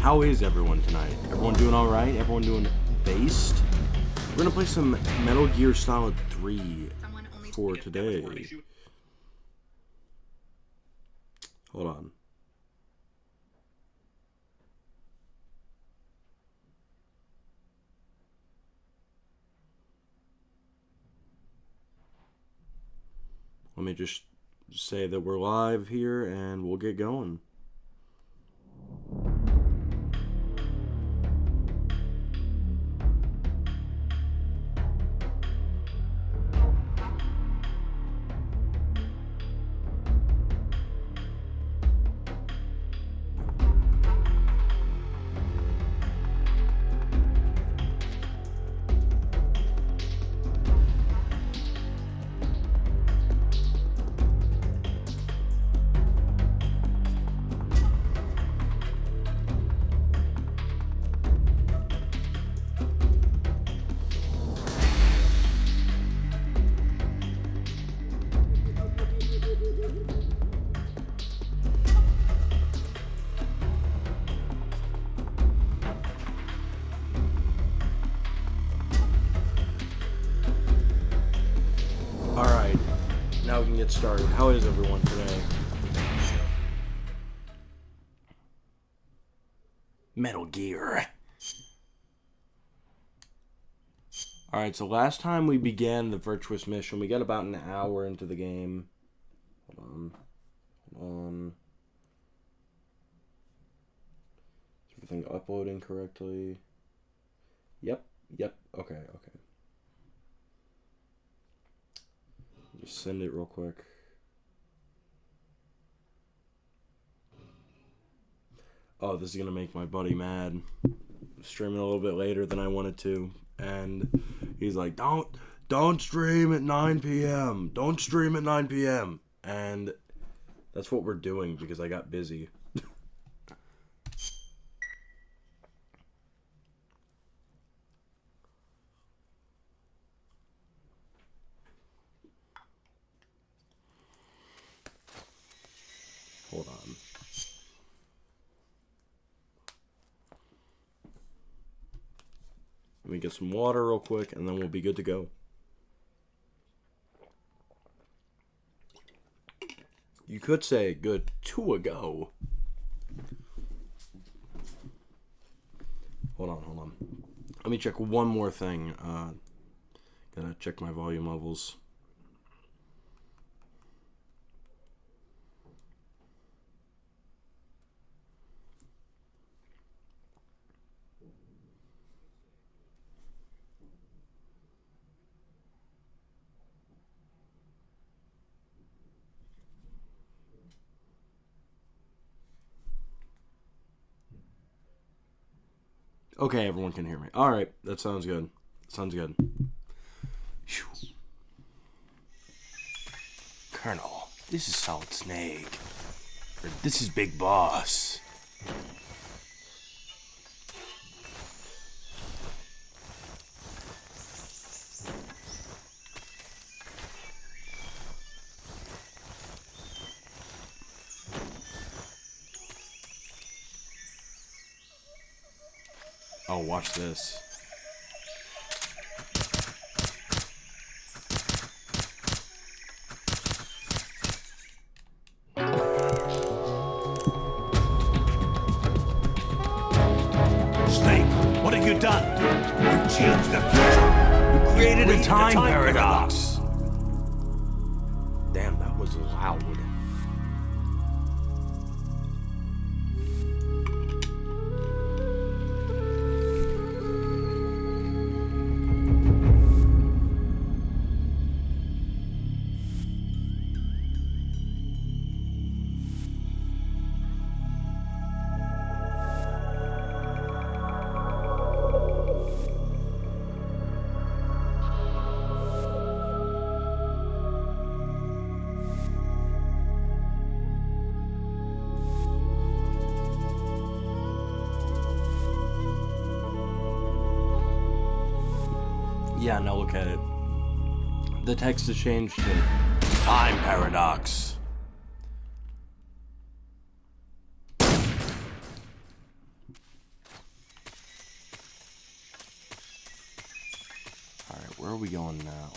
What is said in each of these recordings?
How is everyone tonight? Everyone doing alright? Everyone doing based? We're gonna play some Metal Gear Solid 3 for today. Hold on. Let me just say that we're live here and we'll get going. Alright, now we can get started. How is everyone today? Metal Gear. Alright, so last time we began the Virtuous Mission, we got about an hour into the game. Hold on. Is everything uploading correctly? Yep, okay. Just send it real quick. Oh, this is gonna make my buddy mad. Streaming a little bit later than I wanted to, and he's like, "Don't stream at 9 p.m. Don't stream at 9 p.m." And that's what we're doing because I got busy. Hold on. Let me get some water real quick, and then we'll be good to go. You could say good to a go. Hold on. Let me check one more thing. Gotta check my volume levels. Okay, everyone can hear me. Alright, that sounds good. Whew. Colonel, this is Solid Snake. Or this is Big Boss. Oh, watch this. Snake, what have you done? You changed the future. You created a time paradox. Damn, that was loud. Yeah, now look at it. The text has changed to time paradox. Alright, where are we going now?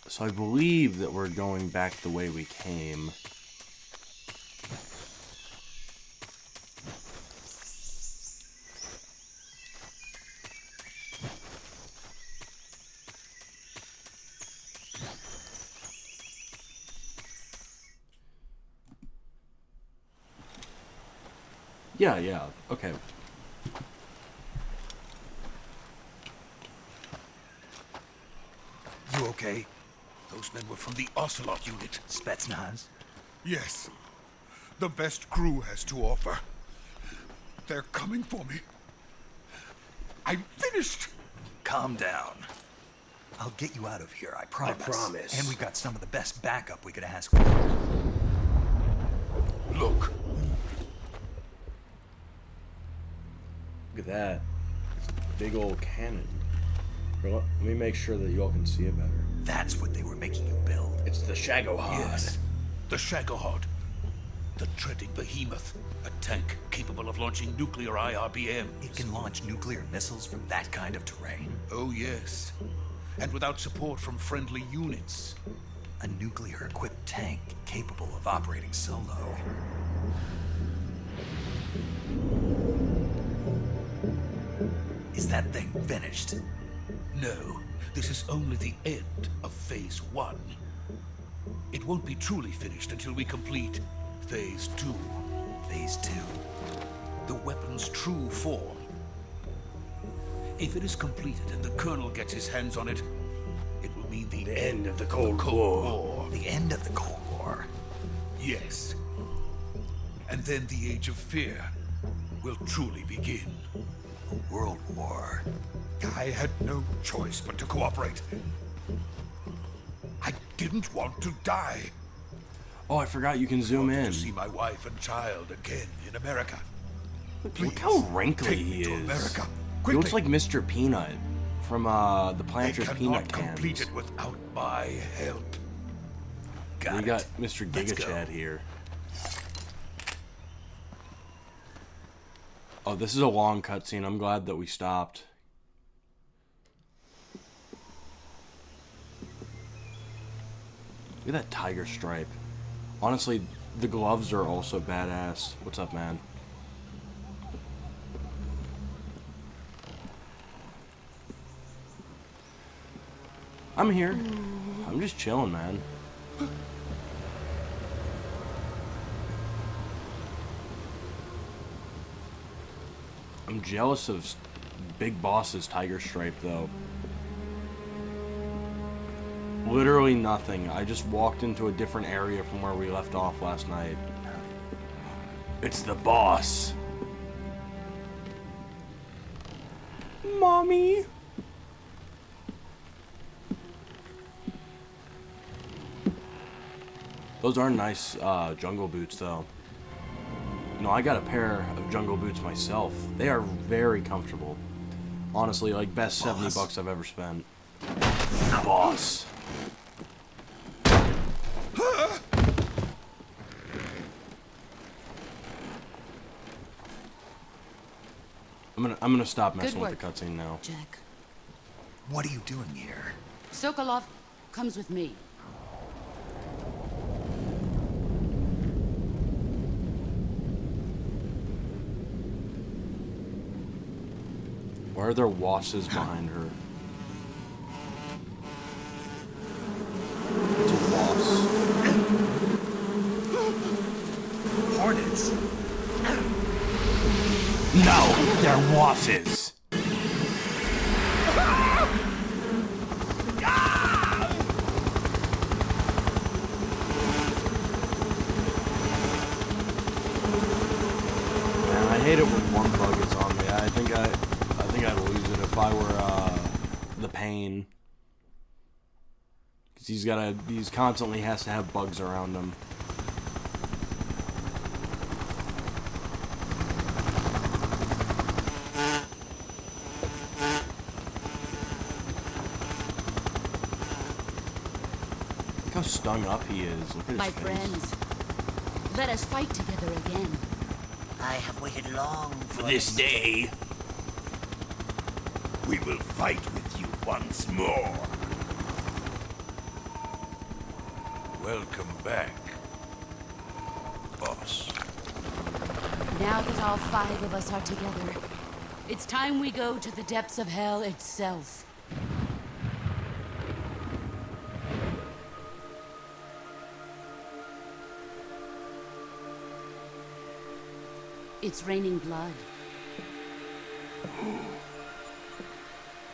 So I believe that we're going back the way we came. Yeah, okay. You okay? Those men were from the Ocelot unit. Spetsnaz? Yes. The best crew has to offer. They're coming for me. I'm finished. Calm down. I'll get you out of here, I promise. promise. And we've got some of the best backup we could ask for. Look. Look at that. Big old cannon. Let me make sure that you all can see it better. That's what they were making you build. It's the Shagohod. Yes. The Shagohod. The treading behemoth. A tank capable of launching nuclear IRBMs. It can launch nuclear missiles from that kind of terrain. Oh, yes. And without support from friendly units. A nuclear-equipped tank capable of operating solo. Is that thing finished? No, this is only the end of Phase 1. It won't be truly finished until we complete Phase 2. Phase 2. The weapon's true form. If it is completed and the Colonel gets his hands on it, it will mean the end of the Cold War. War. The end of the Cold War. Yes. And then the Age of Fear will truly begin. A world war. I had no choice but to cooperate. I didn't want to die. Oh, I forgot you can zoom in. To see my wife and child again in America. Look how wrinkly take he me to is. America. He Quickly. looks like Mr. Peanut from the They Planters cannot Peanut complete cans. it without my help. We got Mr. Let's Giga go. Chad here. Oh, this is a long cutscene. I'm glad that we stopped. Look at that tiger stripe. Honestly, the gloves are also badass. What's up, man? I'm here. I'm just chilling, man. I'm jealous of Big Boss's tiger stripe, though. Literally nothing. I just walked into a different area from where we left off last night. It's the boss. Mommy. Those are nice jungle boots, though. No, I got a pair of jungle boots myself. They are very comfortable. Honestly, like best 70 bucks I've ever spent. Boss. I'm gonna stop messing with the cutscene now. Jack. What are you doing here? Sokolov comes with me. Why are there wasses behind her? It's a was. Hornets. No, they're wasses. Man, I hate it when one bug is on me. I think I'd lose it if I were the Pain. Cause he's constantly has to have bugs around him. Look how stung up he is. Look at his My face. friends, let us fight together again. I have waited long for This day. We will fight with you. once more. Welcome back, boss. Now that all 5 of us are together, it's time we go to the depths of hell itself. It's raining blood.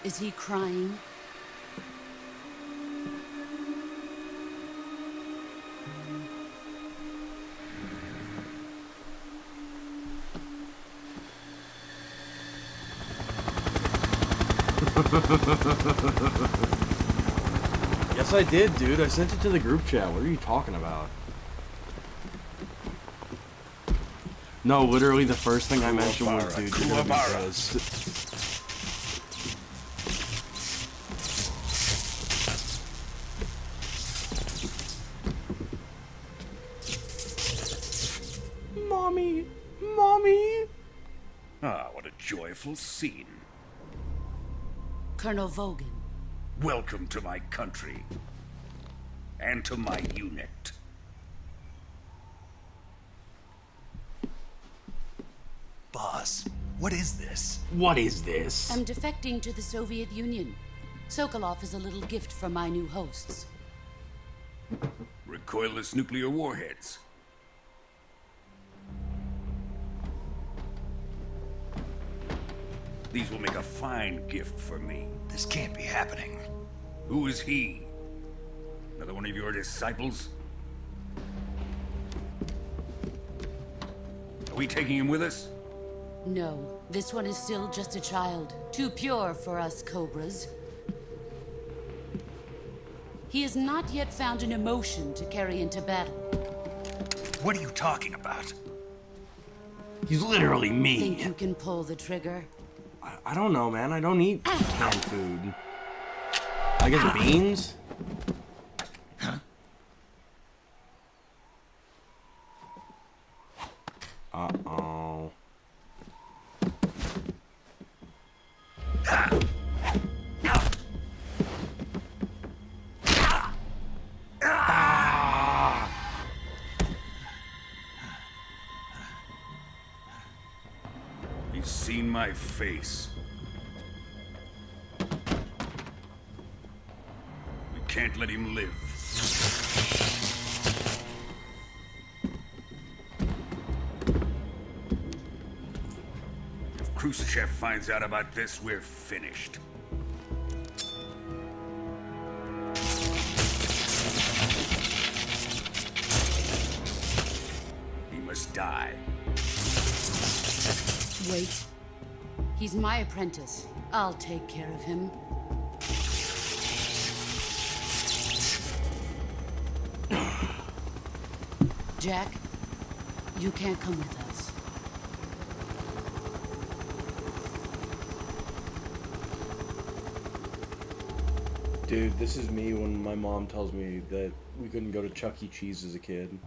Is he crying? Yes, I did, dude. I sent it to the group chat. What are you talking about? No, literally the first thing I mentioned was, dude, you're gonna be pissed. Mommy! Mommy! Ah, what a joyful scene. Colonel Vogan. Welcome to my country. And to my unit. Boss, what is this? What is this? I'm defecting to the Soviet Union. Sokolov is a little gift from my new hosts. Recoilless nuclear warheads. These will make a fine gift for me. This can't be happening. Who is he? Another one of your disciples? Are we taking him with us? No, this one is still just a child. Too pure for us Cobras. He has not yet found an emotion to carry into battle. What are you talking about? He's literally me. Think you can pull the trigger? I don't know, man. I don't eat canned food. I guess beans? Uh-oh. He's seen my face. We can't let him live. If Khrushchev finds out about this, we're finished. He must die. Wait. He's my apprentice. I'll take care of him. Jack, you can't come with us. Dude, this is me when my mom tells me that we couldn't go to Chuck E. Cheese as a kid.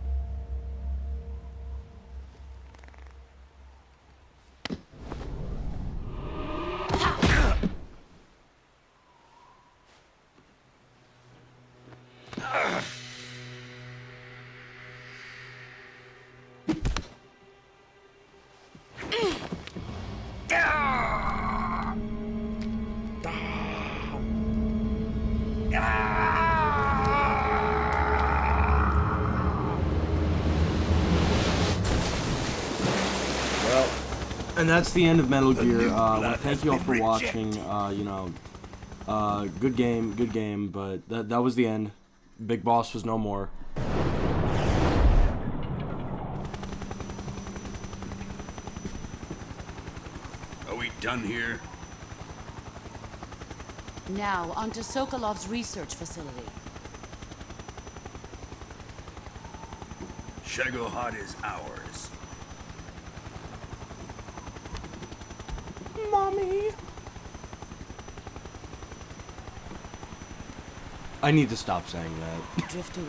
And that's the end of Metal Gear. I want to thank you all for watching. Good game, but that was the end. Big Boss was no more. Are we done here? Now, onto Sokolov's research facility. Shagohod is ours. Mommy. I need to stop saying that. Drift away.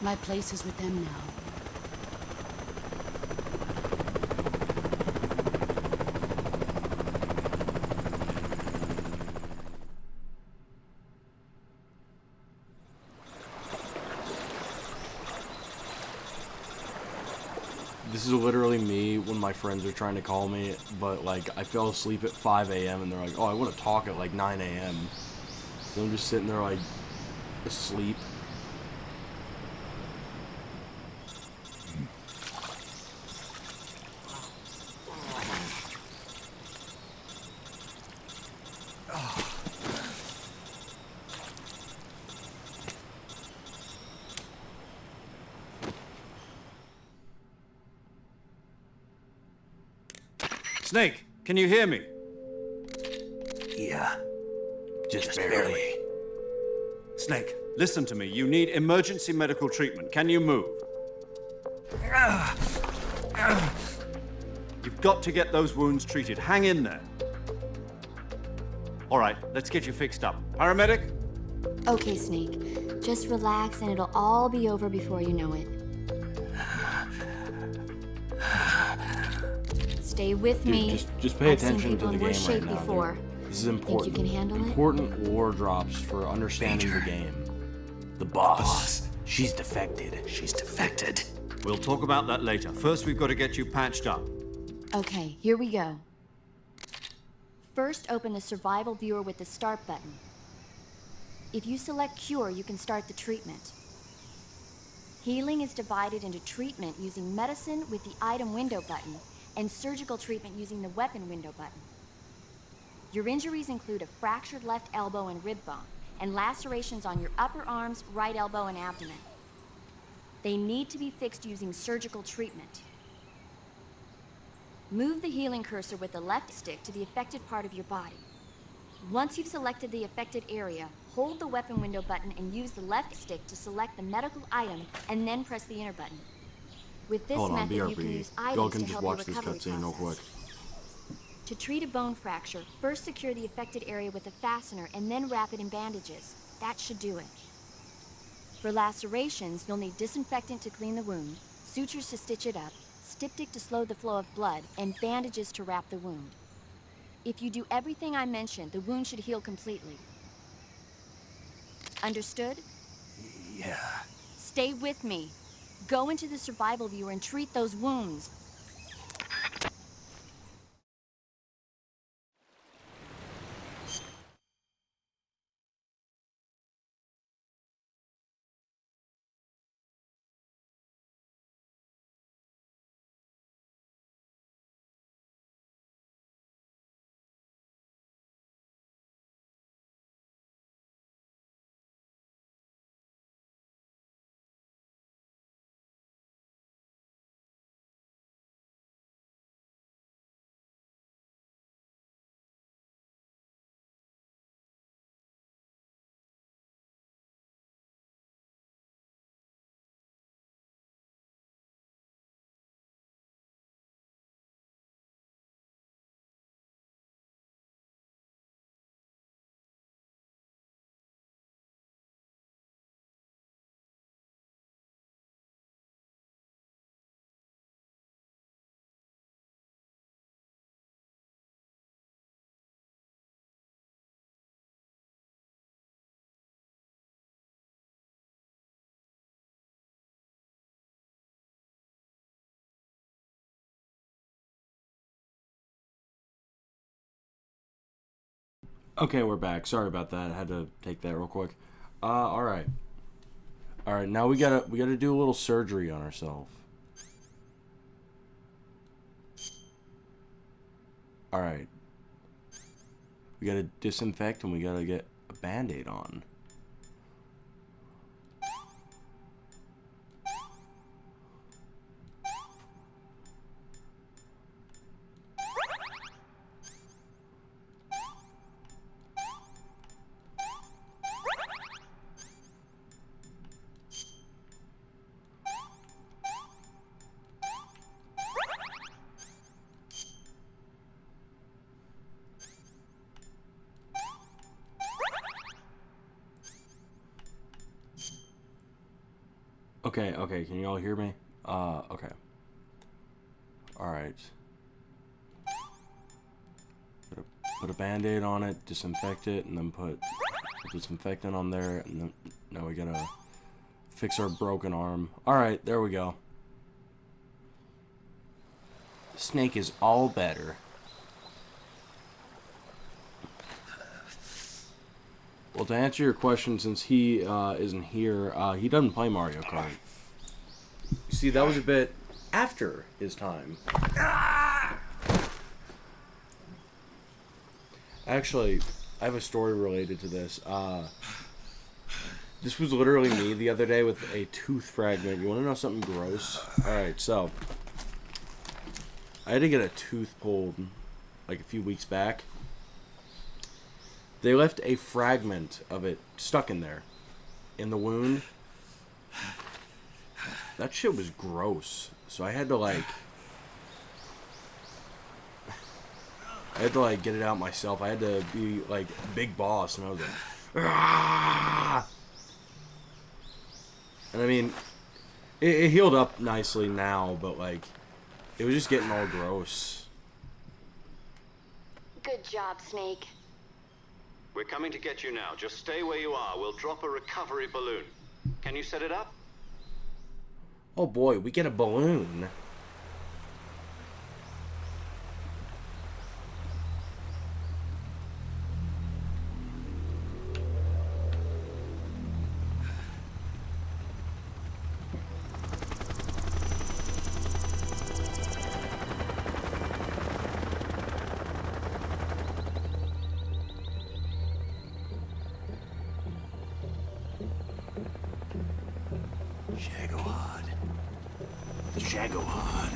My place is with them now. This is literally me when my friends are trying to call me, but like I fell asleep at 5 a.m. and they're like, "Oh, I want to talk at like 9 a.m." So I'm just sitting there like asleep. Snake, can you hear me? Yeah. Just barely. Snake, listen to me. You need emergency medical treatment. Can you move? You've got to get those wounds treated. Hang in there. All right, let's get you fixed up. Paramedic? Okay, Snake. Just relax and it'll all be over before you know it. Stay with Dude, me. just pay I've seen attention to people the in game worse right shape now. before. Dude. This is important. Think you can handle it? Important lore drops for understanding the game. The boss. She's defected. She's defected. We'll talk about that later. First, we've got to get you patched up. Okay, here we go. First, open the survival viewer with the start button. If you select cure, you can start the treatment. Healing is divided into treatment using medicine with the item window button and surgical treatment using the weapon window button. Your injuries include a fractured left elbow and rib bone, and lacerations on your upper arms, right elbow, and abdomen. They need to be fixed using surgical treatment. Move the healing cursor with the left stick to the affected part of your body. Once you've selected the affected area, hold the weapon window button and use the left stick to select the medical item, and then press the enter button. With this Hold on, method, you BRB. can use Y'all items can to just help watch your this recovery cutscene real quick. process. To treat a bone fracture, first secure the affected area with a fastener and then wrap it in bandages. That should do it. For lacerations, you'll need disinfectant to clean the wound, sutures to stitch it up, styptic to slow the flow of blood, and bandages to wrap the wound. If you do everything I mentioned, the wound should heal completely. Understood? Yeah. Stay with me. Go into the survival viewer and treat those wounds. Okay, we're back. Sorry about that. I had to take that real quick. All right. Now we gotta do a little surgery on ourselves. All right. We gotta disinfect and we gotta get a Band-Aid on. Okay, can you all hear me? Okay. Alright. Put a Band-Aid on it, disinfect it, and then put disinfectant on there, and then now we gotta fix our broken arm. Alright, there we go. Snake is all better. Well, to answer your question, since he isn't here, he doesn't play Mario Kart. You see, that was a bit after his time. Actually, I have a story related to this. This was literally me the other day with a tooth fragment. You want to know something gross? Alright, so I had to get a tooth pulled like a few weeks back. They left a fragment of it stuck in there, in the wound. That shit was gross. So I had to get it out myself. I had to be like big boss, and I was like, ah! And I mean, it healed up nicely now, but like, it was just getting all gross. Good job, Snake. We're coming to get you now. Just stay where you are. We'll drop a recovery balloon. Can you set it up? Oh boy, we get a balloon. Shagohod. The Shagohod.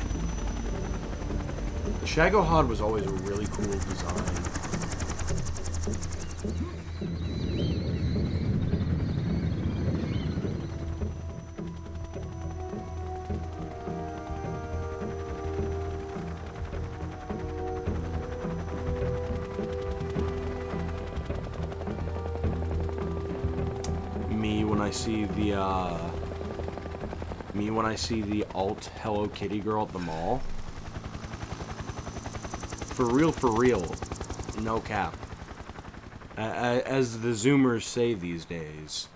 The Shagohod was always a really cool design. Me when I see the alt Hello Kitty girl at the mall. For real, no cap. As the Zoomers say these days.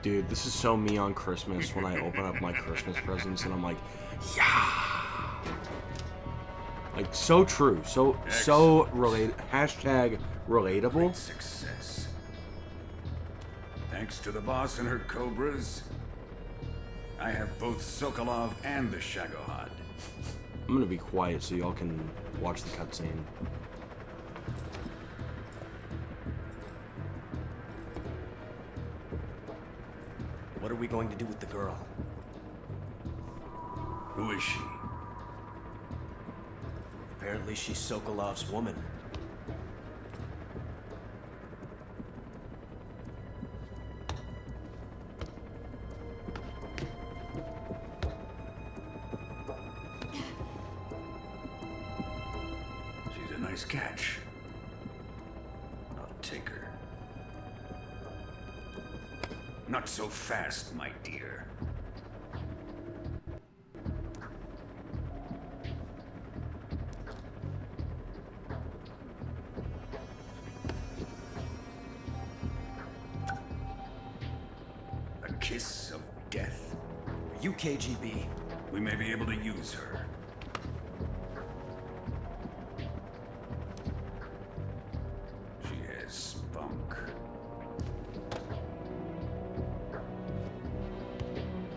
Dude, this is so me on Christmas when I open up my Christmas presents and I'm like, yeah! Like, so true. So related. Hashtag relatable. Great success. Thanks to the boss and her cobras, I have both Sokolov and the Shagohod. I'm gonna be quiet so y'all can watch the cutscene. What are we going to do with the girl? Who is she? Apparently she's Sokolov's woman. She's a nice catch. I'll take her. Not so fast, my dear. A kiss of death. Are you KGB? We may be able to use her. She has spunk.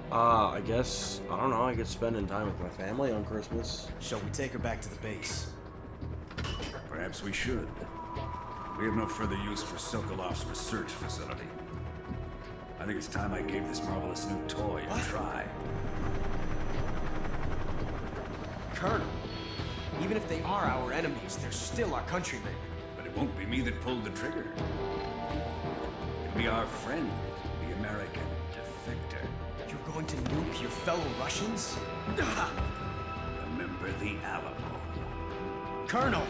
I guess, I don't know, I guess spending time with my family on Christmas. Shall we take her back to the base? Perhaps we should. We have no further use for Sokolov's research facility. I think it's time I gave this marvelous new toy a try. Colonel, even if they are our enemies, they're still our countrymen. But it won't be me that pulled the trigger. It'll be our friend, the American defector. You're going to nuke your fellow Russians? Remember the Alamo. Colonel!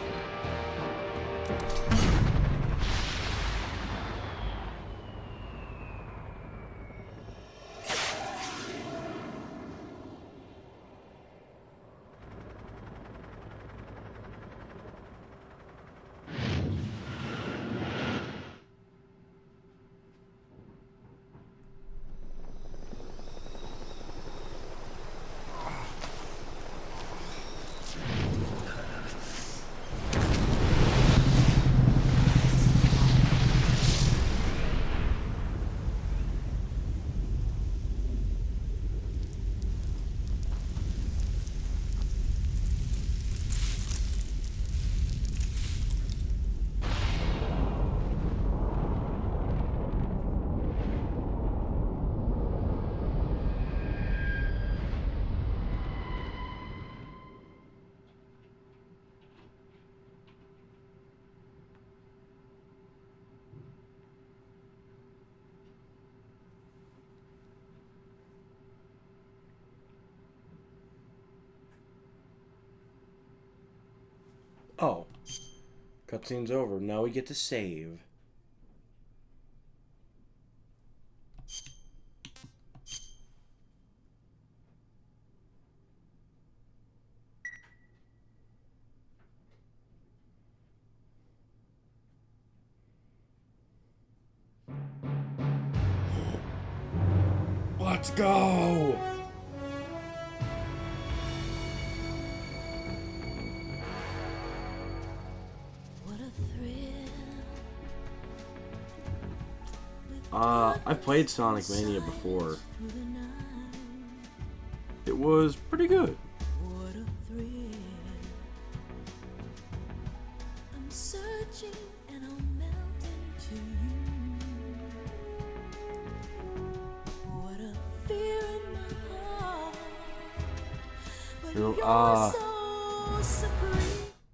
Oh. Cutscene's over. Now we get to save. Let's go! I've played Sonic Mania before. It was pretty good.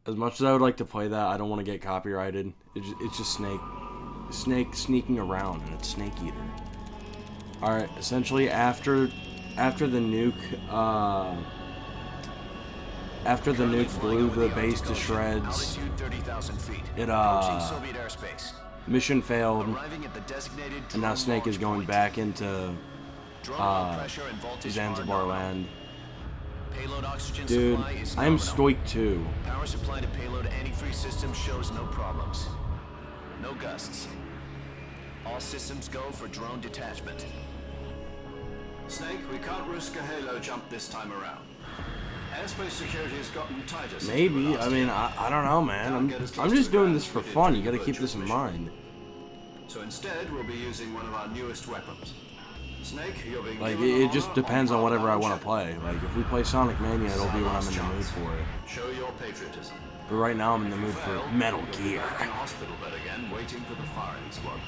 As much as I would like to play that, I don't want to get copyrighted. It's just Snake sneaking around, and it's Snake Eater. Alright, essentially after the nuke blew the base to shreds, mission failed, and now Snake is going back into Zanzibar land. Dude, I am Stoic too. Power supply to payload antifreeze system shows no problems. No gusts. All systems go for drone detachment. Snake, we can't risk a halo jump this time around. Airspace security has gotten tighter. Maybe. I mean, I don't know, man. I'm just doing this for fun. You gotta keep this in mind. So instead, we'll be using one of our newest weapons. Snake, you're being like, it just depends on whatever I want to play. Like, if we play Sonic Mania, it'll be when I'm in the mood for it. Show your patriotism. But right now, I'm in the mood for Metal Gear. In a hospital bed again, waiting for the firing squad.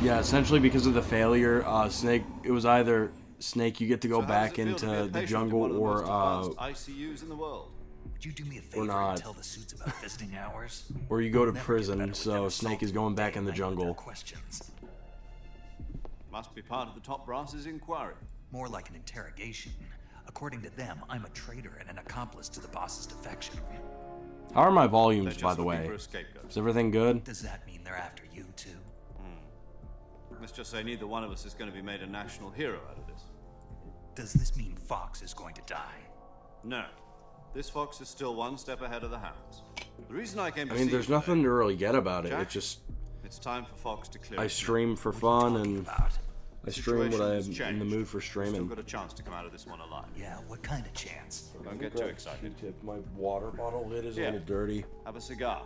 Yeah, essentially because of the failure, Snake, it was either Snake, you get to go back into the jungle, or ICUs in the world. Would you do me a favor and tell the suits about visiting hours? Or you go to prison, so Snake is going back in the jungle. Questions. Must be part of the top brass's inquiry. More like an interrogation. According to them, I'm a traitor and an accomplice to the boss's defection. How are my volumes, by the way? Is everything good? Does that mean they're after you, too? Let's just say neither one of us is going to be made a national hero out of this. Does this mean Fox is going to die? No. This Fox is still one step ahead of the Hounds. The reason I came to I mean, there's nothing to really get about it. Jack, it's just... It's time for Fox to clear. I stream for fun, and I stream what I'm in the mood for streaming. Still got a chance to come out of this one alive. Yeah, what kind of chance? Don't get too excited. My water bottle lid is a little dirty. Have a cigar.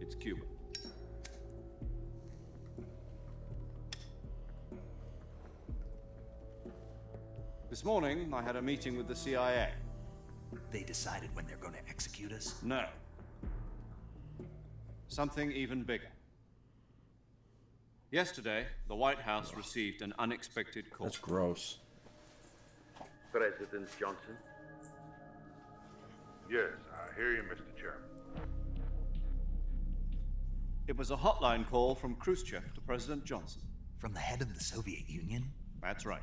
It's Cuban. This morning, I had a meeting with the CIA. They decided when they're going to execute us? No. Something even bigger. Yesterday, the White House received an unexpected call. That's gross. President Johnson? Yes, I hear you, Mr. Chairman. It was a hotline call from Khrushchev to President Johnson. From the head of the Soviet Union? That's right.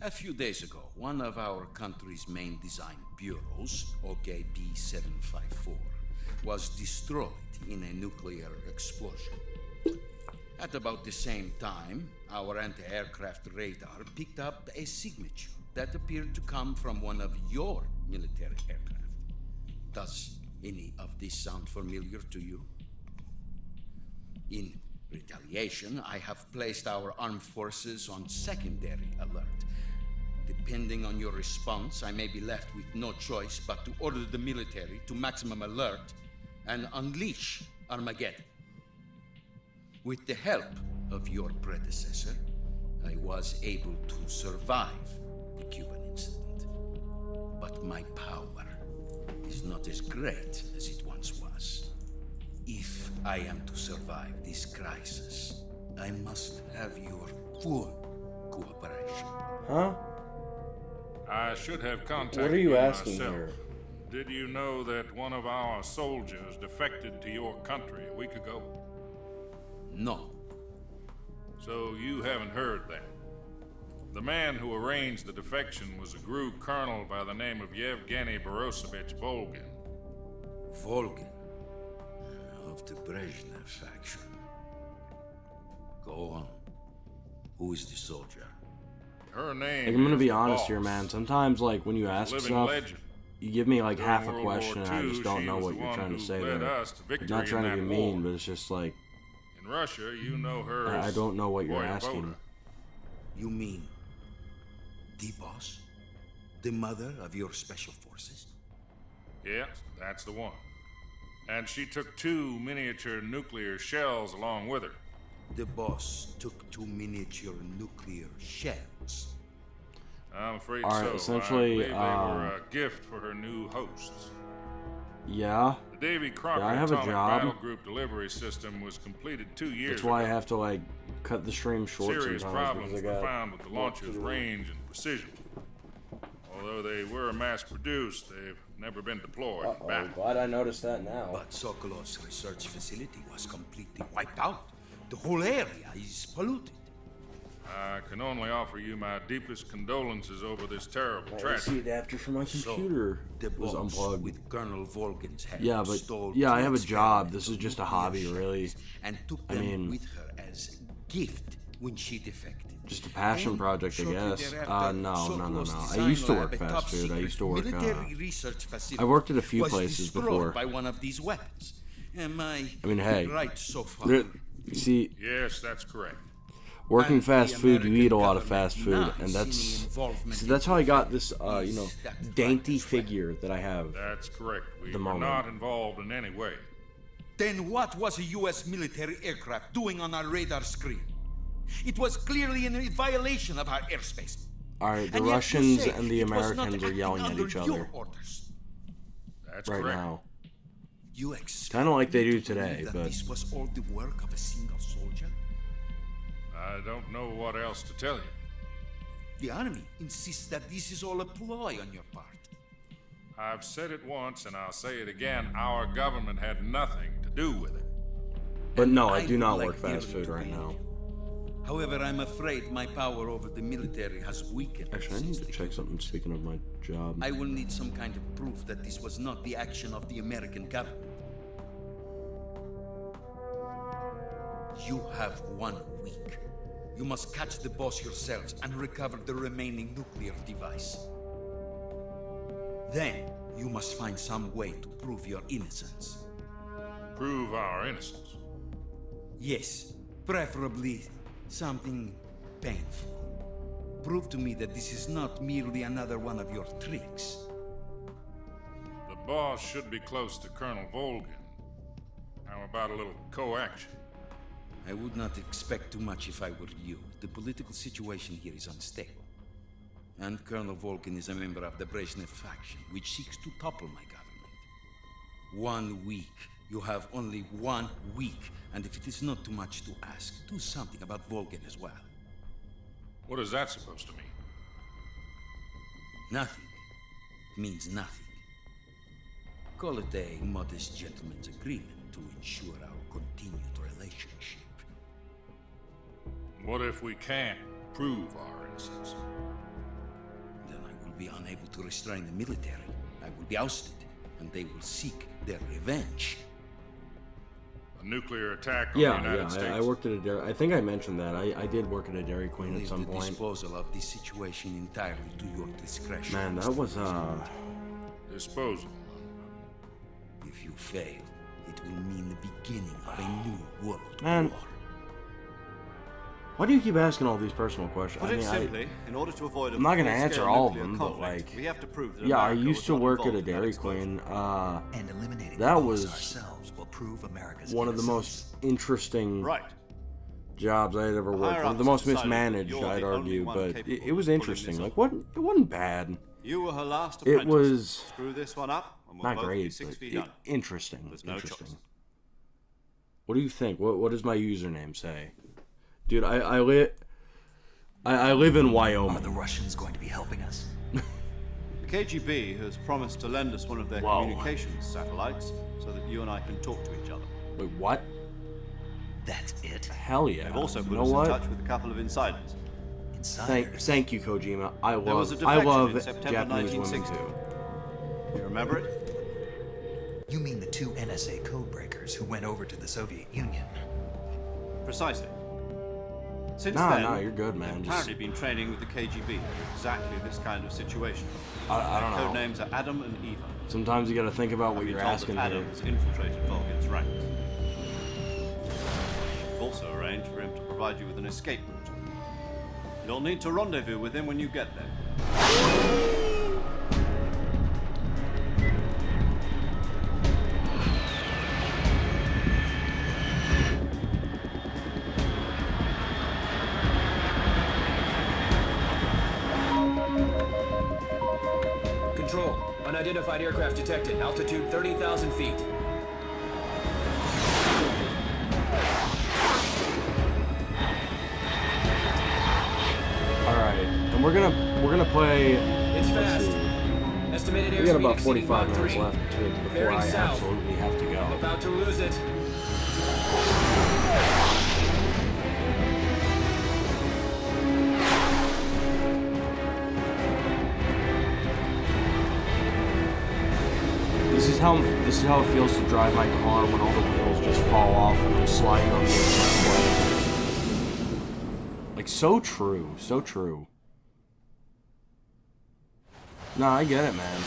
A few days ago, one of our country's main design bureaus, OKB-754, was destroyed in a nuclear explosion. At about the same time, our anti-aircraft radar picked up a signature that appeared to come from one of your military aircraft. Does any of this sound familiar to you? In retaliation, I have placed our armed forces on secondary alert. Depending on your response, I may be left with no choice but to order the military to maximum alert and unleash Armageddon. With the help of your predecessor, I was able to survive the Cuban incident. But my power is not as great as it once was. If I am to survive this crisis, I must have your full cooperation. Huh? I should have contacted What are you asking myself. here? Did you know that one of our soldiers defected to your country a week ago? No. So you haven't heard that. The man who arranged the defection was a GRU colonel by the name of Yevgeny Borosovich Volgin. Volgin, of the Brezhnev faction. Go on. Who is the soldier? Her name Like, I'm gonna is be the honest Boss. here, man. Sometimes, like, when you ask Living stuff, legend. you give me like During half a World War question, and I II, just don't she know was what the you're one trying to who say led there. us to I'm victory not trying in to be that mean, war. but it's just like In Russia, you know her I as don't know what you're Voyvoda. asking. You mean the boss? The mother of your special forces? Yes, that's the one. And she took 2 miniature nuclear shells along with her. The boss took 2 miniature nuclear shells. I'm afraid All right, so. essentially, I believe they were a gift for her new hosts. yeah. The Davy Crocker Yeah, I have a Atomic job. Battle Group delivery system was completed 2 years That's why I ago. have to like cut the stream short Serious sometimes problems because I were got found with the launcher's range and precision. Although they were mass-produced, they've never been deployed back. Glad I noticed that now. But Sokolov's research facility was completely wiped out. The whole area is polluted. I can only offer you my deepest condolences over this terrible The tragedy. adapter for my So, computer the was boss unplugged. with Colonel Volgin's head Yeah, but stole yeah, I 2 have a job. experimental This is just a nuclear hobby, shells really. And took I them mean, with her as gift when she defected. just a passion And project, I shortly guess. thereafter, No. Sokolov's I design used to lab, work a fast top food. I secret used to work. military research facility, I've worked at a few was places destroyed before. by one of these weapons. Am I hey, right so far? You see, Yes, that's correct. working And fast the food, you eat a lot of American fast food, government and not that's seeing involvement see, in that's how I got conflict. this, Is that dainty right? figure that I have. That's correct. We The were moment. not involved in any way. Then what was a U.S. military aircraft doing on our radar screen? It was clearly in violation of our airspace. All right, the And yet you Russians say and the it was not Americans are acting yelling at under each your other orders. That's right correct. now. You expect Kind of like they me do to today, believe that but this was all the work of a single soldier? I don't know what else to tell you. The army insists that this is all a ploy on your part. I've said it once and I'll say it again. Our government had nothing to do with it. but no, I I do not would work like fast dearly food to right believe now. you. However, I'm afraid my power over the military has weakened. Actually, I need since to the check something. Speaking of my job, I will need some kind of proof that this was not the action of the American government. You have 1 week. You must catch the boss yourselves and recover the remaining nuclear device. Then, you must find some way to prove your innocence. Prove our innocence. Yes, preferably something painful. Prove to me that this is not merely another one of your tricks. The boss should be close to Colonel Volgin. How about a little co-action? I would not expect too much if I were you. The political situation here is unstable. And Colonel Volgin is a member of the Brezhnev faction, which seeks to topple my government. 1 week. You have only 1 week. And if it is not too much to ask, do something about Volgin as well. What is that supposed to mean? Nothing means nothing. Call it a modest gentleman's agreement to ensure our continued relationship. What if we can't prove our innocence? Then I will be unable to restrain the military. I will be ousted, and they will seek their revenge. A nuclear attack on the Yeah, United yeah. States? I worked at a Dairy. I think I mentioned that. I did work at a Dairy Queen at Leave some the point. disposal of this situation entirely to your discretion. Man, that was Disposal. If you fail, it will mean the beginning of a new world Man. war. Why do you keep asking all these personal questions? Put I it mean, simply, in order to avoid a I'm not gonna full-scale answer all of nuclear them, but conflict, like, we have to prove that yeah, I America used was to not work at involved a in that Dairy explosion. Queen. And eliminating That the was boss ourselves will prove America's one of the innocence. most interesting Right. jobs I had ever worked. One of the higher-ups most decided that mismanaged, you're I'd the only argue, one but capable it was of pulling interesting. this Like, off. what? It wasn't bad. You were her last It apprentice. was Screw this one up, and we'll not both be great, 6 but feet under. interesting. There's no Interesting. choice. What do you think? What does my username say? Dude, I live in Are the Wyoming. Russians going to be helping us? The KGB has promised to lend us one of their Whoa. communications satellites so that you and I can talk to each other. Wait, what? That's it. Hell yeah. They've also You put know us what? in touch with a couple of insiders. Thank you, Kojima. I There was a love defection in September Japanese women 1960. too. You remember it? You mean the two NSA codebreakers who went over to the Soviet Union? Precisely. Since Nah, then, you're good, they've man. apparently been training with the KGB for exactly this kind of situation. I don't know. Codenames are Adam and Eva. Sometimes you gotta think about what I've been you're told asking that here. Adam has infiltrated Volgin's ranks. We've also arranged for him to provide you with an escape route. You'll need to rendezvous with him when you get there. Control. Unidentified aircraft detected. Altitude 30,000 feet. All right, and we're gonna play. It's let's fast. see. Estimated We got airspeed about exceeding 45 Mach minutes 3. left before Bearing I south. absolutely have to go. About to lose it. This is how it feels to drive my car when all the wheels just fall off and I'm sliding on the expressway. Like, so true, so true. Nah, I get it, man.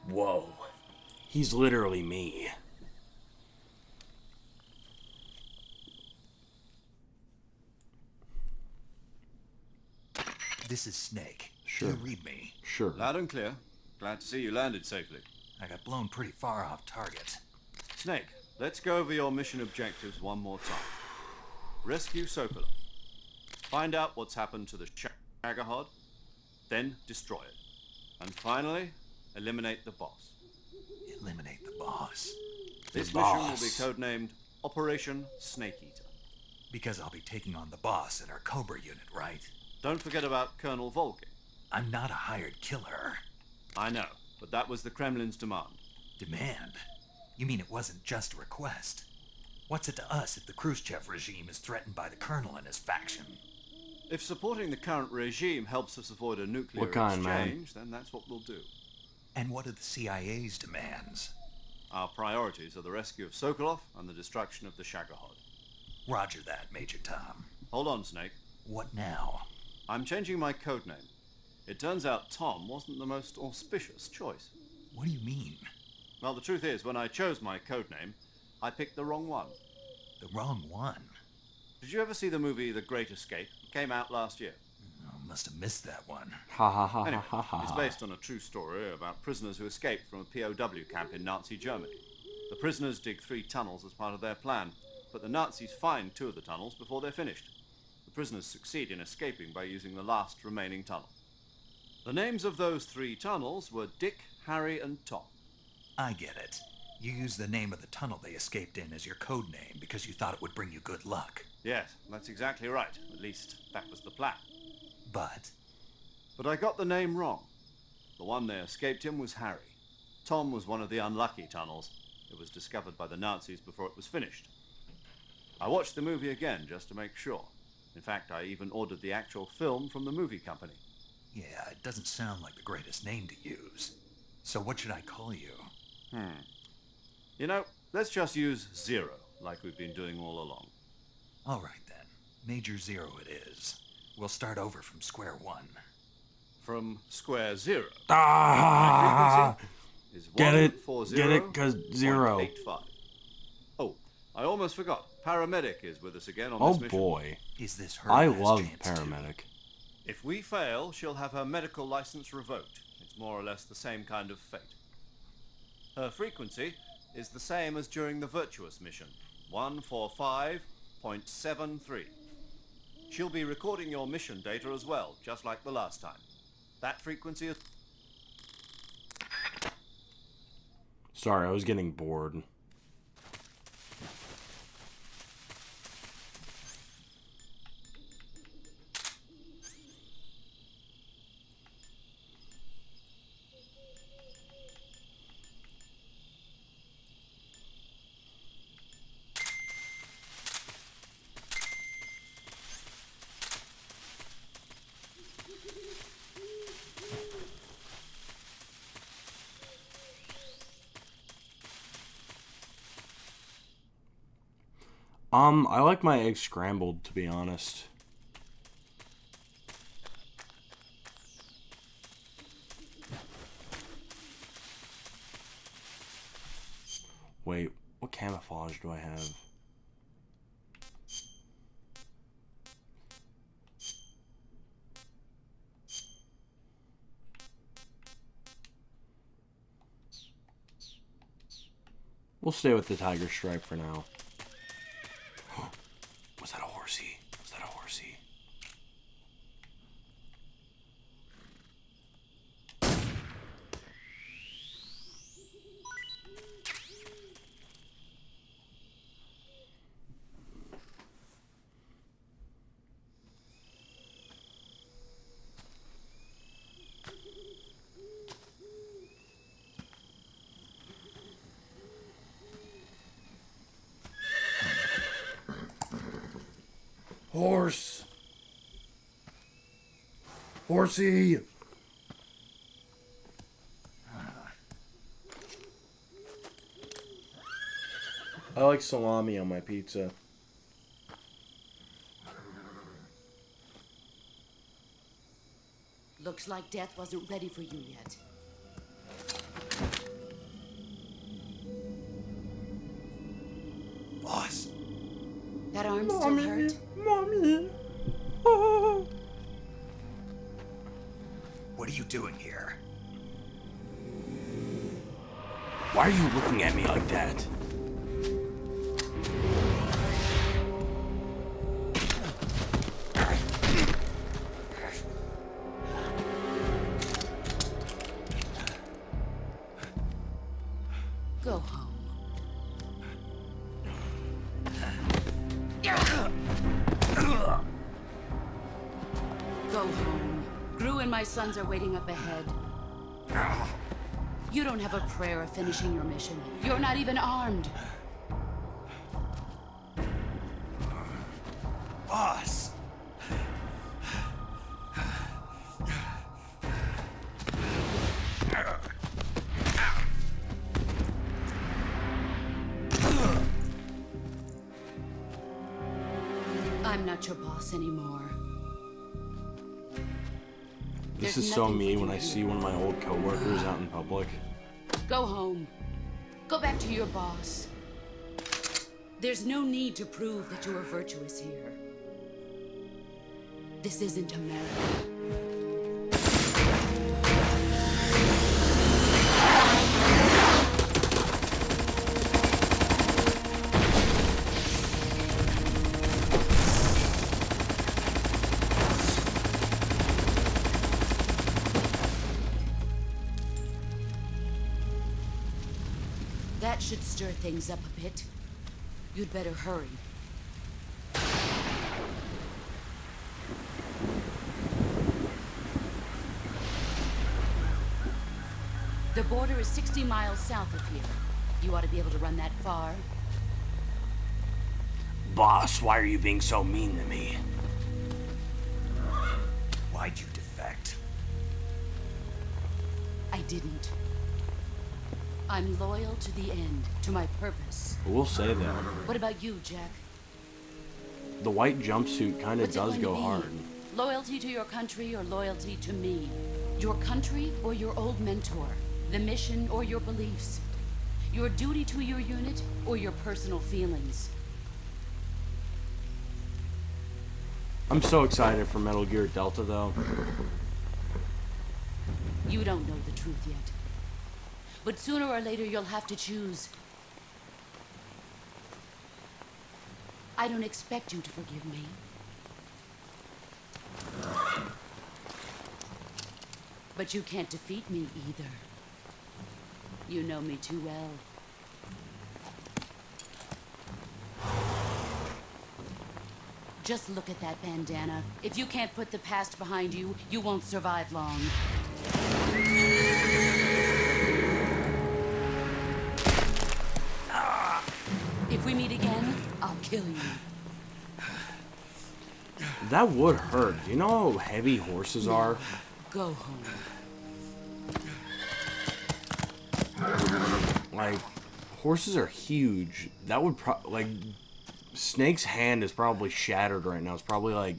Whoa. He's literally me. This is Snake. Sure. Do you read me? Sure. Loud and clear. Glad to see you landed safely. I got blown pretty far off target. Snake, let's go over your mission objectives one more time. Rescue Sokolov. Find out what's happened to the Shagohod, then destroy it. And finally, eliminate the boss. Eliminate the boss. This The mission will boss. be codenamed Operation Snake Eater. Because I'll be taking on the boss in our Cobra unit, right? Don't forget about Colonel Volgin. I'm not a hired killer. I know, but that was the Kremlin's demand. Demand? You mean it wasn't just a request? What's it to us if the Khrushchev regime is threatened by the Colonel and his faction? If supporting the current regime helps us avoid a nuclear What kind, man? exchange, then that's what we'll do. And what are the CIA's demands? Our priorities are the rescue of Sokolov and the destruction of the Shagohod. Roger that, Major Tom. Hold on, Snake. What now? I'm changing my codename. It turns out Tom wasn't the most auspicious choice. What do you mean? Well, the truth is, when I chose my codename, I picked the wrong one. The wrong one? Did you ever see the movie The Great Escape? It came out last year. Oh, must have missed that one. Ha ha ha Anyway, ha ha. it's based on a true story about prisoners who escaped from a POW camp in Nazi Germany. The prisoners dig 3 tunnels as part of their plan, but the Nazis find 2 of the tunnels before they're finished. The prisoners succeed in escaping by using the last remaining tunnel. The names of those 3 tunnels were Dick, Harry, and Tom. I get it. You used the name of the tunnel they escaped in as your code name because you thought it would bring you good luck. Yes, that's exactly right. At least, that was the plan. But But I got the name wrong. The one they escaped in was Harry. Tom was one of the unlucky tunnels. It was discovered by the Nazis before it was finished. I watched the movie again just to make sure. In fact, I even ordered the actual film from the movie company. yeah, it doesn't sound like the greatest name to use. So what should I call you? You know, let's just use Zero, like we've been doing all along. All right then. Major Zero it is. We'll start over from square one. From square 0. Ah! Is Get it? 140.85. Get it? 'Cause 0. Oh, I almost forgot. Paramedic is with us again on Oh this mission. boy. Is this her I last love chance to- paramedic. If we fail, she'll have her medical license revoked. It's more or less the same kind of fate. Her frequency is the same as during the Virtuous mission, 145.73. She'll be recording your mission data as well, just like the last time. That frequency is... Sorry, I was getting bored. I like my eggs scrambled, to be honest. Wait, what camouflage do I have? We'll stay with the tiger stripe for now. Was that a horsey? Was that a horsey? Horse! Horsey! I like salami on my pizza. Looks like death wasn't ready for you yet. Boss. That arm still hurt? Mommy! What are you doing here? Why are you looking at me like that? Go home. Go home. Gru and my sons are waiting up ahead. You don't have a prayer of finishing your mission. You're not even armed. Boss. I'm not your boss anymore. This There's is so nothing me for when you I to see do. one of my old coworkers out in public. Go home. Go back to your boss. There's no need to prove that you are virtuous here. This isn't America. That should stir things up a bit. You'd better hurry. The border is 60 miles south of here. You ought to be able to run that far. Boss, why are you being so mean to me? Why'd you defect? I didn't. I'm loyal to the end, to my purpose. We'll say that. What about you, Jack? The white jumpsuit kind of What's it does going to go be? hard. Loyalty to your country or loyalty to me? Your country or your old mentor? The mission or your beliefs? Your duty to your unit or your personal feelings? I'm so excited for Metal Gear Delta, though. You don't know the truth yet. But sooner or later you'll have to choose. I don't expect you to forgive me. But you can't defeat me either. You know me too well. Just look at that bandana. If you can't put the past behind you, you won't survive long. If we meet again, I'll kill you. That would hurt. Do you know how heavy horses are? Go home. Like, horses are huge. That would like, Snake's hand is probably shattered right now. It's probably like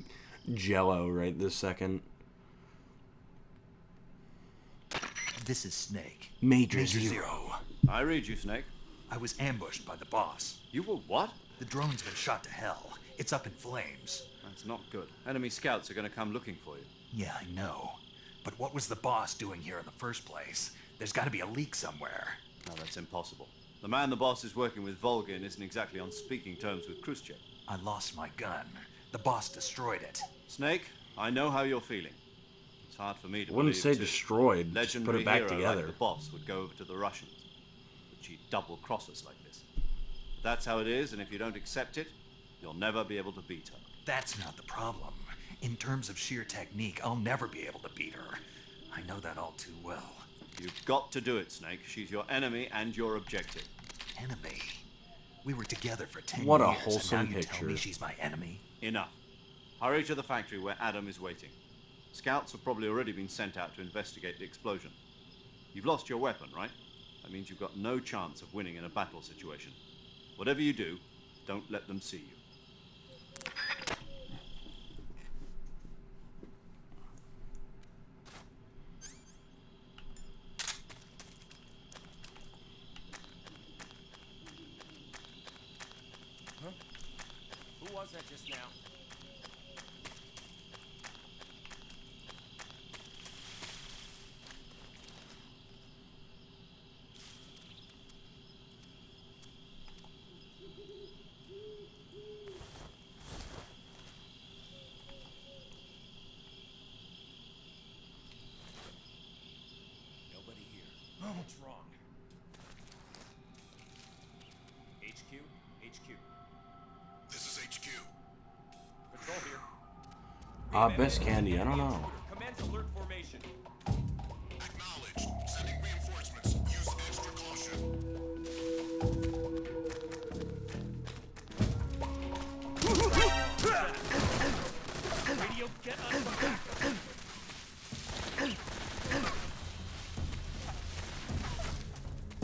jello right this second. This is Snake. Major Zero. I read you, Snake. I was ambushed by the boss. You were what? The drone's been shot to hell. It's up in flames. That's not good. Enemy scouts are going to come looking for you. Yeah, I know. But what was the boss doing here in the first place? There's got to be a leak somewhere. No, that's impossible. The man the boss is working with, Volgin, isn't exactly on speaking terms with Khrushchev. I lost my gun. The boss destroyed it. Snake, I know how you're feeling. It's hard for me to Wouldn't believe, say too. destroyed, just put Legendary it back hero together. Like the boss would go over to the Russians. But she'd double-cross us like this. But that's how it is, and if you don't accept it, you'll never be able to beat her. That's not the problem. In terms of sheer technique, I'll never be able to beat her. I know that all too well. You've got to do it, Snake. She's your enemy and your objective. Enemy? We were together for 10 What a years, wholesome and now you picture. tell me she's my enemy? Enough. Hurry to the factory where Adam is waiting. Scouts have probably already been sent out to investigate the explosion. You've lost your weapon, right? That means you've got no chance of winning in a battle situation. Whatever you do, don't let them see you. Huh? Who was that just now? Nobody here. Oh, what's wrong? HQ? HQ. This is HQ. Patrol here. Best candy, I don't know. Commence alert formation. Acknowledged. Sending reinforcements. Use extra caution. Radio, get us some backup.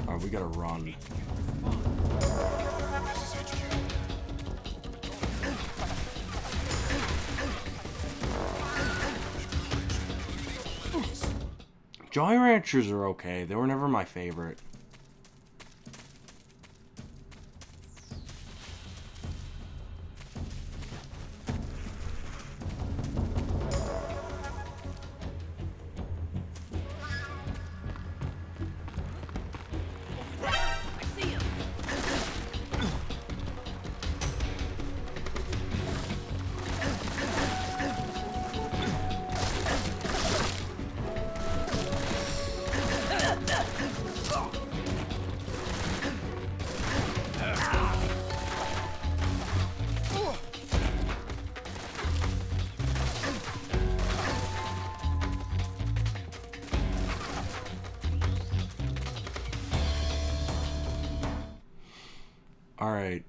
Alright, we gotta run. Jolly Ranchers are okay. They were never my favorite. Alright.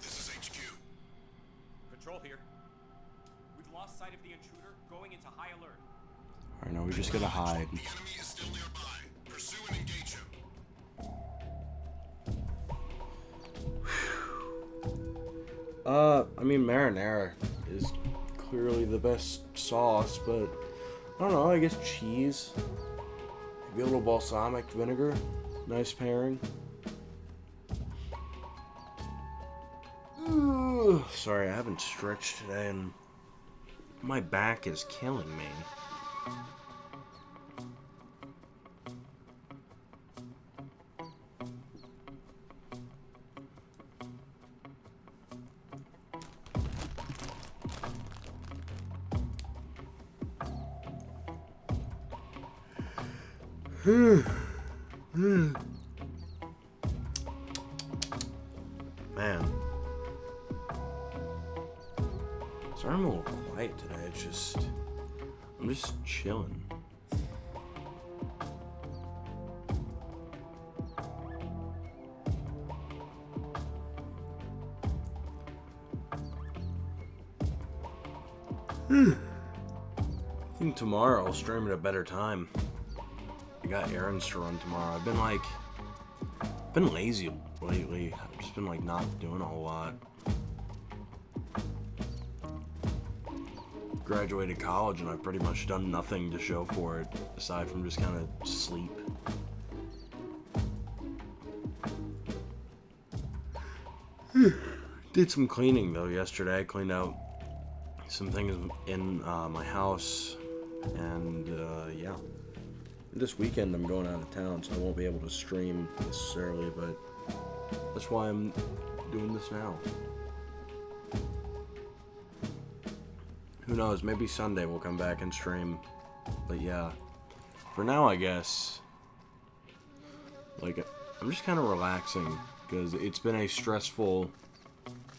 This is HQ. Control here. We've lost sight of the intruder, going into high alert. Alright, now we just gotta hide. The enemy is still nearby. Pursue and engage him. I mean, marinara is clearly the best sauce, but I don't know, I guess cheese. Maybe a little balsamic vinegar. Nice pairing. Ugh, sorry, I haven't stretched today and my back is killing me. Man. Sorry I'm a little quiet today, it's just... I'm just chilling. I think tomorrow I'll stream at a better time. I got errands to run tomorrow. I've been lazy lately. I've just been like not doing a whole lot. Graduated college and I've pretty much done nothing to show for it aside from just kind of sleep. Did some cleaning though yesterday. I cleaned out some things in my house, and yeah. This weekend I'm going out of town, so I won't be able to stream necessarily, but that's why I'm doing this now. Who knows, maybe Sunday we'll come back and stream. But yeah, for now I guess, like, I'm just kind of relaxing, because it's been a stressful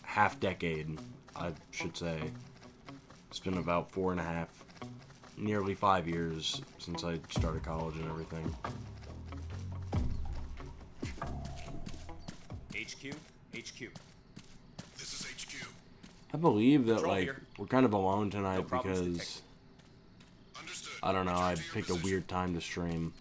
half decade, I should say. It's been about 4.5, nearly 5 years since I started college and everything. HQ. This is HQ. I believe that, Control like, here. we're kind of alone tonight No problems because, detected. Understood. I don't know, I Return to your picked a position. weird time to stream.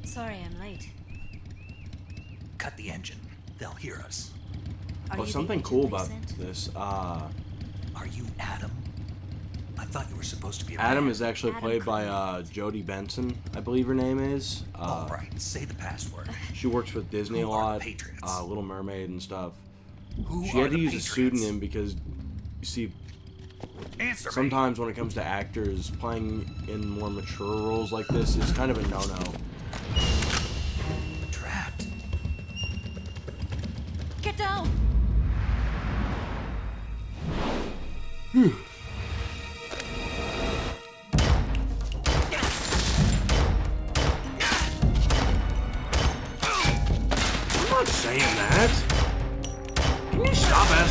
Sorry I'm late. Cut the engine. They'll hear us. Are Oh, you the something agent cool they about sent? this. Are you Adam? I thought you were supposed to be a Adam man. is actually Adam played by Jodie Benson, I believe her name is. All right, say the password. She works with Disney Who a are the lot, Patriots? Little Mermaid and stuff. Who She are had to the use Patriots? a pseudonym because, you see, Answer me. sometimes when it comes to actors, playing in more mature roles like this is kind of a no-no. Trapped. Get down!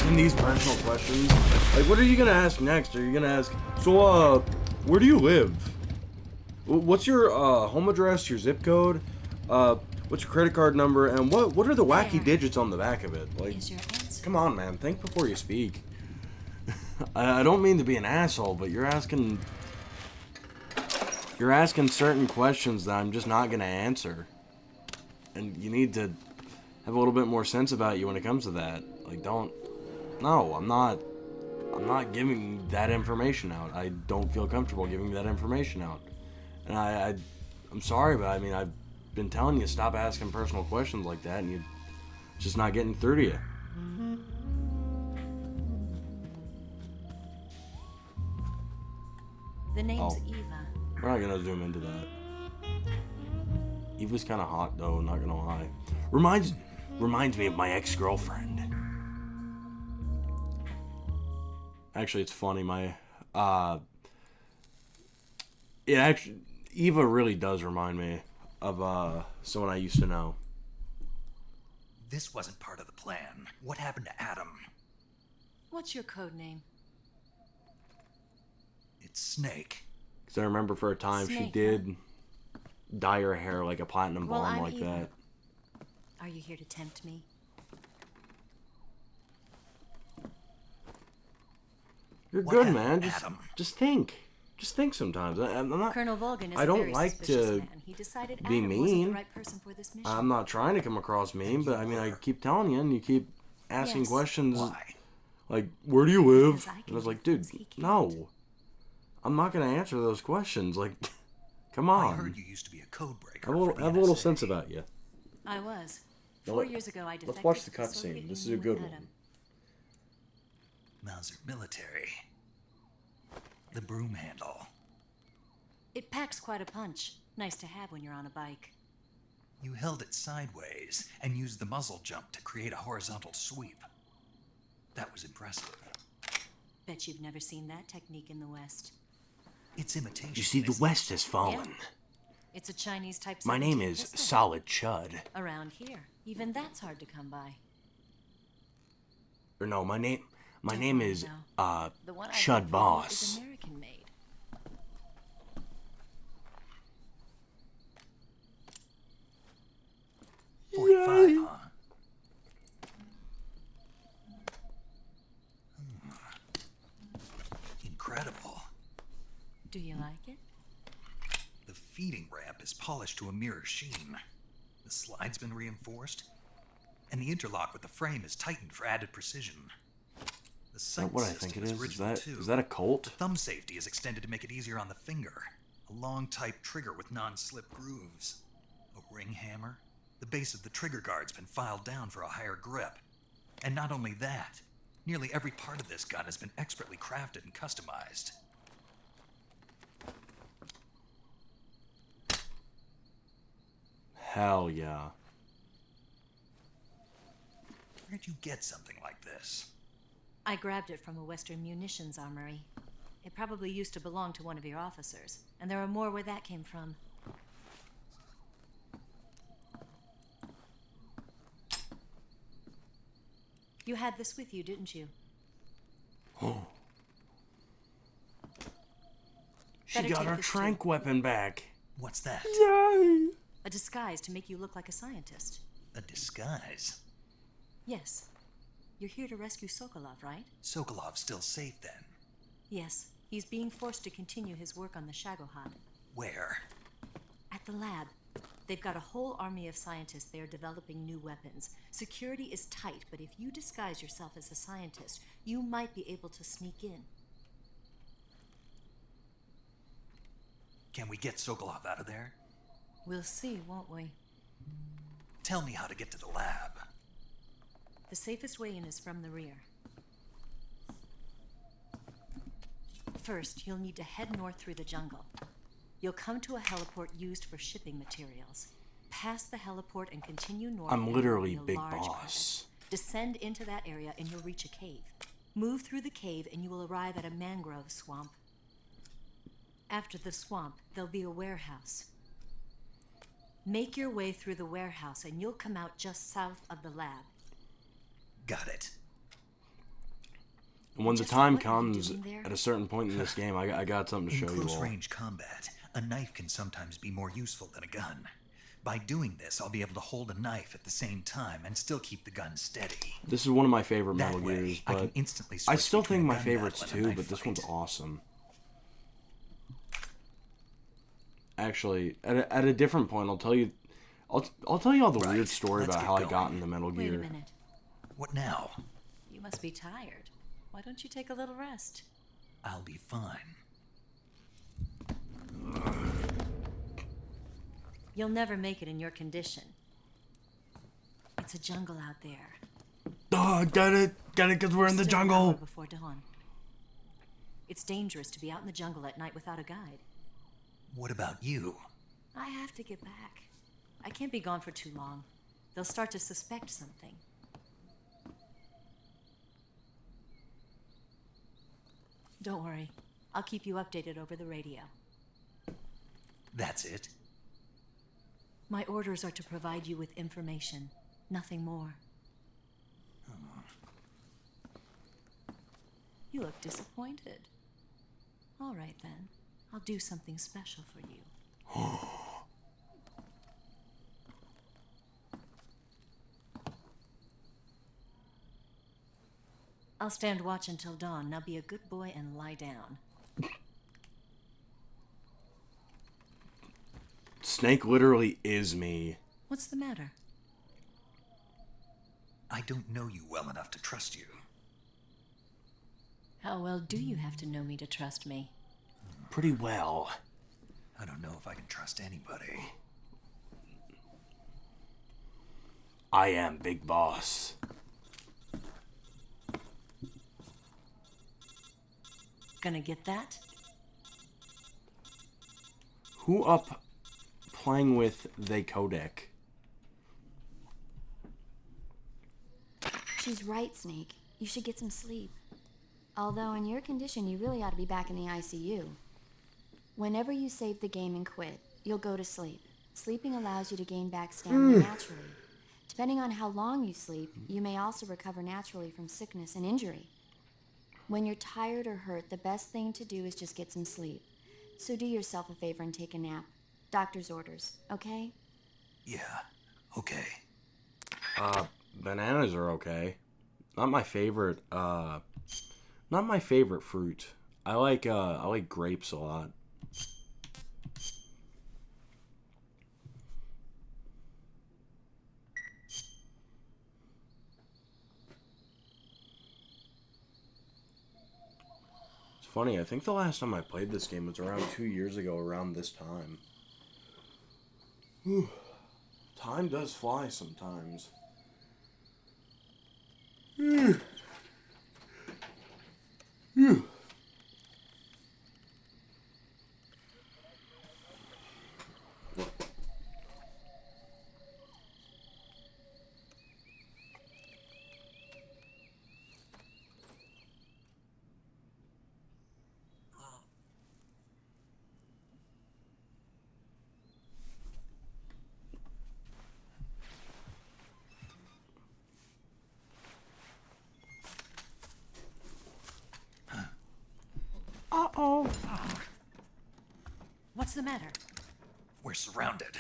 asking these personal questions. Like, what are you gonna ask next? Are you gonna ask, so, where do you live? What's your, home address, your zip code? What's your credit card number? And what are the wacky digits on the back of it? Like, come on, man. Think before you speak. I don't mean to be an asshole, but you're asking certain questions that I'm just not gonna answer. And you need to have a little bit more sense about you when it comes to that. Like, no, I'm not giving that information out. I don't feel comfortable giving that information out. And I'm sorry, but I mean, I've been telling you, stop asking personal questions like that, and you're just not getting through to you. The name's Oh. Eva. We're not gonna zoom into that. Eva's kind of hot, though, not gonna lie. Reminds me of my ex-girlfriend. Actually, it's funny. Eva really does remind me of someone I used to know. This wasn't part of the plan. What happened to Adam? What's your code name? It's Snake. Because I remember for a time she Snake, did dye her hair like a platinum Well, blonde I'm like Eva. that. Are you here to tempt me? You're What good, happened, man. Adam? Just think. Just think sometimes. I'm not. Colonel Volgan is I a don't very like suspicious to man. He decided be Adam wasn't mean. the right person for this mission. I'm not trying to come across mean, but I mean, I keep telling you, and you keep asking Yes. questions. Why? Like, where do you live? Because I And can I was do like, dude, things he can't. no. I'm not gonna answer those questions. Like, come I on. heard you used to be a code breaker. Have a little, for the have a little NSA. sense about you. I was. Now 4 let- years ago, I defected let's watch the to Soviet cutscene. This is a Union good with one. Adam. Mauser military. The broom handle. It packs quite a punch. Nice to have when you're on a bike. You held it sideways and used the muzzle jump to create a horizontal sweep. That was impressive. Bet you've never seen that technique in the West. It's imitation. You see, the isn't West has fallen. It's a Chinese type. My name 17 is pistol. Solid Chud. Around here, even that's hard to come by. Or no, my name Don't is worry now. The one I Chud have for you Boss. is American made. it? 45, huh? Incredible. Do you like it? The feeding ramp is polished to a mirror sheen. The slide's been reinforced, and the interlock with the frame is tightened for added precision. The Is sight that what I system think it is? original Is too. that a Colt? The thumb safety is extended to make it easier on the finger. A long type trigger with non-slip grooves. A ring hammer. The base of the trigger guard's been filed down for a higher grip. And not only that, nearly every part of this gun has been expertly crafted and customized. Hell yeah. Where'd you get something like this? I grabbed it from a Western munitions armory. It probably used to belong to one of your officers, and there are more where that came from. You had this with you, didn't you? She Better got take her this too. trank weapon back. What's that? Yay! A disguise to make you look like a scientist. A disguise? Yes. You're here to rescue Sokolov, right? Sokolov's still safe then. Yes. He's being forced to continue his work on the Shagohod. Where? At the lab. They've got a whole army of scientists there developing new weapons. Security is tight, but if you disguise yourself as a scientist, you might be able to sneak in. Can we get Sokolov out of there? We'll see, won't we? Tell me how to get to the lab. The safest way in is from the rear. First, you'll need to head north through the jungle. You'll come to a heliport used for shipping materials. Pass the heliport and continue north. I'm and literally you'll be a Big large Boss. crevice. Descend into that area and you'll reach a cave. Move through the cave and you will arrive at a mangrove swamp. After the swamp, there'll be a warehouse. Make your way through the warehouse and you'll come out just south of the lab. Got it. And when the Just time what are you comes, doing there? at a certain point in this game, I got something to In show you close all. range combat, a knife can sometimes be more useful than a gun. By doing this, I'll be able to hold a knife at the same time and still keep the gun steady. This is one of my favorite That Metal way, Gears, I can but instantly I switch still between think a my gun favorites battle and a too, knife but this one's awesome. Actually, at a different point, I'll tell you all the weird story let's about get how I going. got into Metal Wait a Gear. minute. What now? You must be tired. Why don't you take a little rest? I'll be fine. You'll never make it in your condition. It's a jungle out there. Get it, because we're in the Still an jungle. hour before dawn. It's dangerous to be out in the jungle at night without a guide. What about you? I have to get back. I can't be gone for too long. They'll start to suspect something. Don't worry. I'll keep you updated over the radio. That's it? My orders are to provide you with information, nothing more. You look disappointed. All right then. I'll do something special for you. I'll stand watch until dawn. Now be a good boy and lie down. Snake literally is me. What's the matter? I don't know you well enough to trust you. How well do you have to know me to trust me? Pretty well. I don't know if I can trust anybody. I am Big Boss. Gonna get that? Who up playing with the codec? She's right, Snake. You should get some sleep. Although in your condition, you really ought to be back in the ICU. Whenever you save the game and quit, you'll go to sleep. Sleeping allows you to gain back stamina naturally. Depending on how long you sleep, you may also recover naturally from sickness and injury. When you're tired or hurt, the best thing to do is just get some sleep. So do yourself a favor and take a nap. Doctor's orders, okay? Yeah, okay. Bananas are okay. Not my favorite, not my favorite fruit. I like grapes a lot. It's funny, I think the last time I played this game was around 2 years ago, around this time. Whew. Time does fly sometimes. Uh-oh. What's the matter? We're surrounded.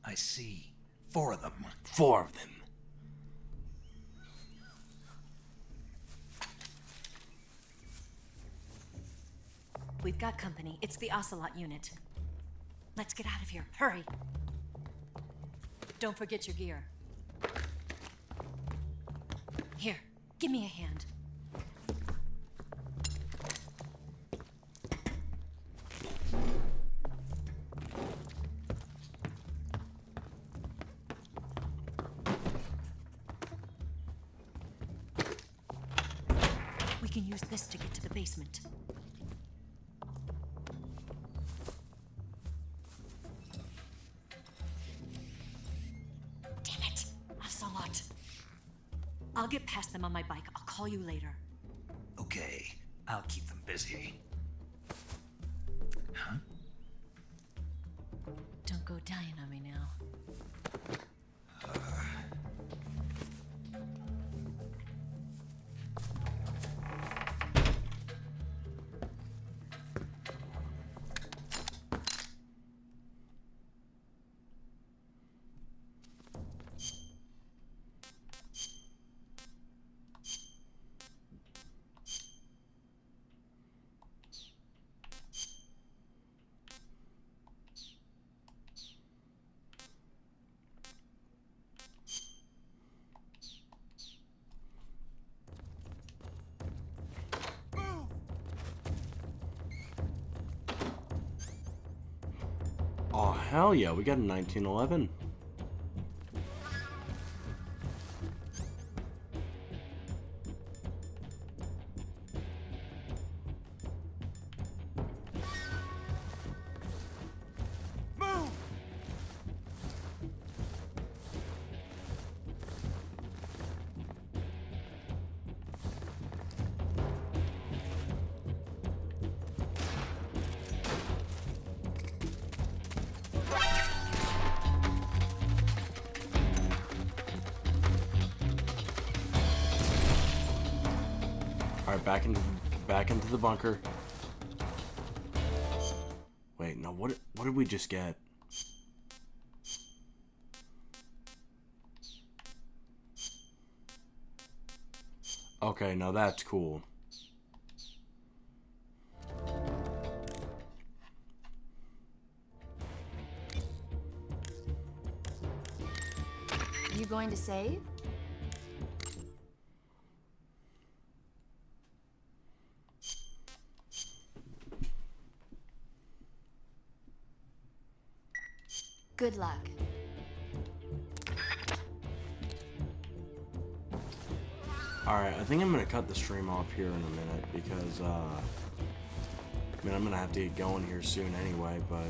I see 4 of them. 4 of them. We've got company. It's the Ocelot unit. Let's get out of here. Hurry. Don't forget your gear. Here, give me a hand. We can use this to get to the basement. Damn it! Ocelot. I'll get past them on my bike. I'll call you later. Okay, I'll keep them busy. Huh? Don't go dying on me now. Oh, hell yeah, we got a 1911. Move! Alright, back into the bunker. Wait, no, what did we just get? Okay, now that's cool. You going to save? Good luck. Alright, I think I'm gonna cut the stream off here in a minute because, I mean, I'm gonna have to get going here soon anyway, but...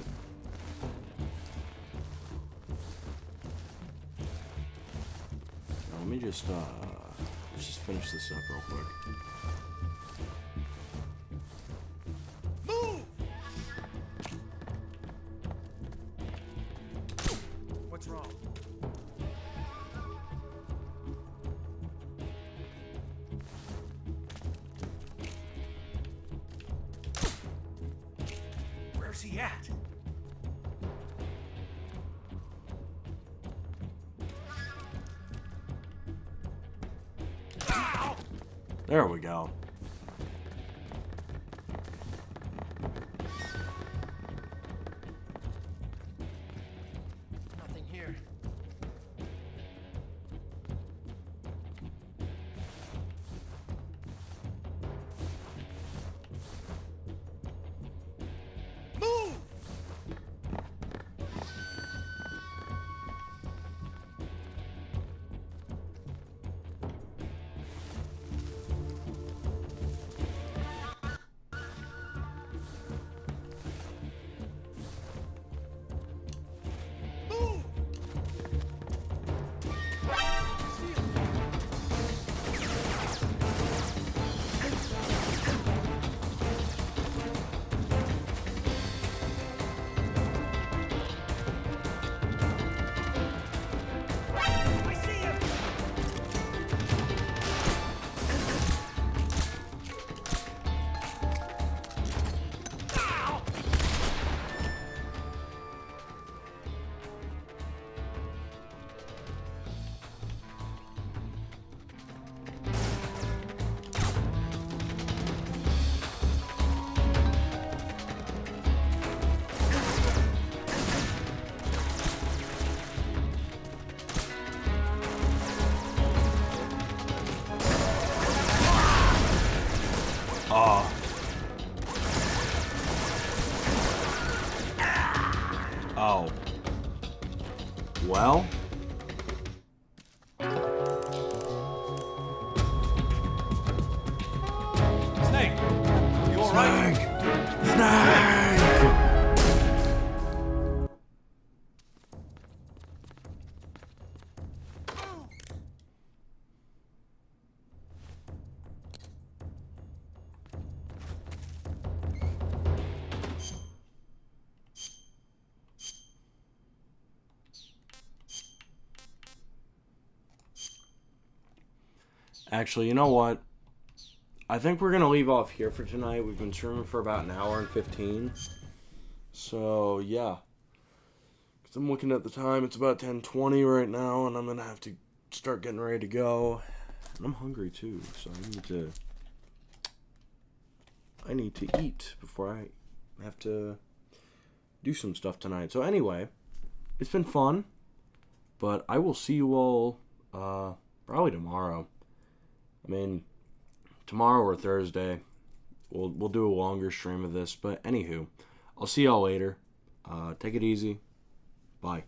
Let me just finish this up real quick. Move! What's wrong? Where's he at? There we go. Nothing here. Move! Oh. Well. Snake! You alright? Snake! Actually, you know what? I think we're going to leave off here for tonight. We've been streaming for about an hour and 15. So, yeah. Because I'm looking at the time. It's about 10:20 right now, and I'm going to have to start getting ready to go. And I'm hungry, too, so I need to eat before I have to do some stuff tonight. So, anyway, it's been fun. But I will see you all probably tomorrow. I mean, tomorrow or Thursday, we'll do a longer stream of this. But anywho, I'll see y'all later. Take it easy. Bye.